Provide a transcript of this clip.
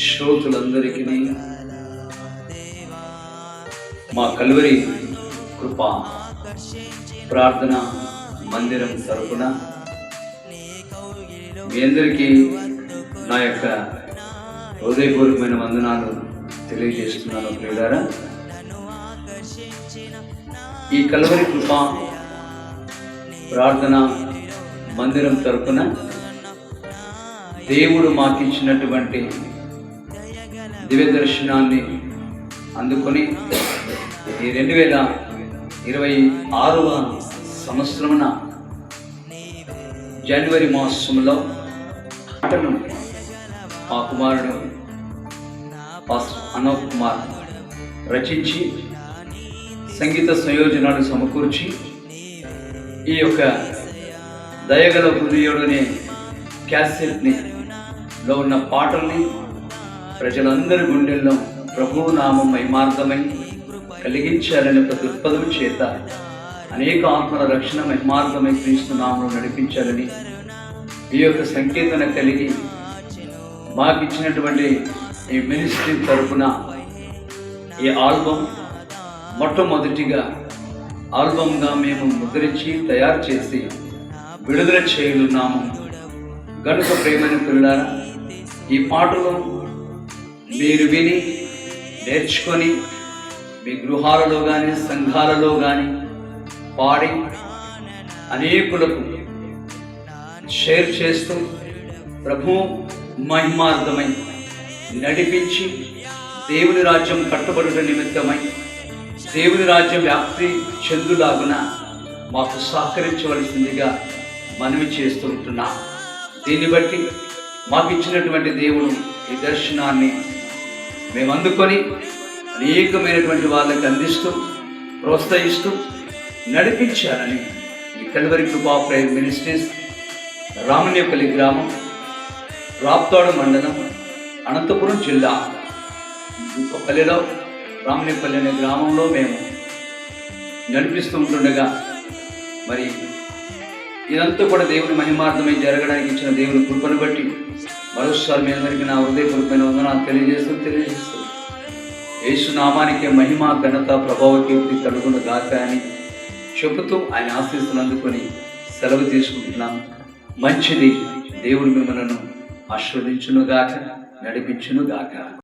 శ్రోతులందరికీ మా కల్వరి కృపా ప్రార్థన మందిరం తరపున మీ అందరికీ నా యొక్క హృదయపూర్వకమైన వందనాలు తెలియజేస్తున్నాను. ప్రియులారా, ఈ కల్వరి కృపా ప్రార్థన మందిరం తరపున దేవుడు మాకిచ్చినటువంటి దివ్య దర్శనాన్ని అందుకొని ఈ 2026వ సంవత్సరమున జనవరి మాసంలో పాటను మా కుమారుడు పాస్టర్ అనోక్ కుమార్ రచించి సంగీత సంయోజనాలు సమకూర్చి ఈ యొక్క దయగల హృదయుడనే క్యాసెట్ని లో ఉన్న పాటల్ని ప్రజలందరి గుండెల్లో ప్రభువు నామం మహిమార్థమై కలిగించాలని ఒక దృక్పథం చేత అనేక ఆత్మల రక్షణ మహిమార్థమై క్రీస్తు నామములో నడిపించాలని ఈ యొక్క సంకేతన కలిగి మాకు ఇచ్చినటువంటి ఈ మినిస్ట్రీ తరపున ఈ ఆల్బమ్ మొట్టమొదటిగా ఆల్బమ్గా మేము ముద్రించి తయారు చేసి విడుదల చేయనున్నాము. గనుక ప్రేమైన పిల్లారా, ఈ పాటలు మీరు విని నేర్చుకొని మీ గృహాలలో కానీ సంఘాలలో కానీ పాడి అనేకులకు షేర్ చేస్తూ ప్రభు మహిమార్థమై నడిపించి దేవుని రాజ్యం కట్టుబడుట నిమిత్తమై దేవుని రాజ్యం వ్యాప్తి చెందులాగున మాకు సహకరించవలసిందిగా మనవి చేస్తూ ఉంటున్నాం. దీన్ని బట్టి మాకు ఇచ్చినటువంటి దేవుడు ఈ దర్శనాన్ని మేము అందుకొని అనేకమైనటువంటి వాళ్ళకి అందిస్తూ ప్రోత్సహిస్తూ నడిపించాలని ఈ కల్వరి కృపా ప్రేయర్ మినిస్ట్రీస్ రామన్యపల్లి గ్రామం, రాప్తాడు మండలం, అనంతపురం జిల్లా పల్లెలో రామన్యపల్లి అనే గ్రామంలో మేము నడిపిస్తూ ఉంటుండగా మరి ఇదంతా కూడా దేవుని మహిమార్థమై జరగడానికి ఇచ్చిన దేవుని కృపను బట్టి మరోసారి మీ అందరికీ నా హృదయపూర్వకమైన వందనాలు తెలియజేస్తూ యేసు నామానికి మహిమ ఘనత ప్రభావ కీర్తి కలుగును గాక అని చెబుతూ ఆయన ఆశీస్సులు అందుకొని సెలవు తీసుకుంటున్నాం. మంచిది. దేవుడు మిమ్మల్ని ఆశీర్వదించును గాక, నడిపించును గాక.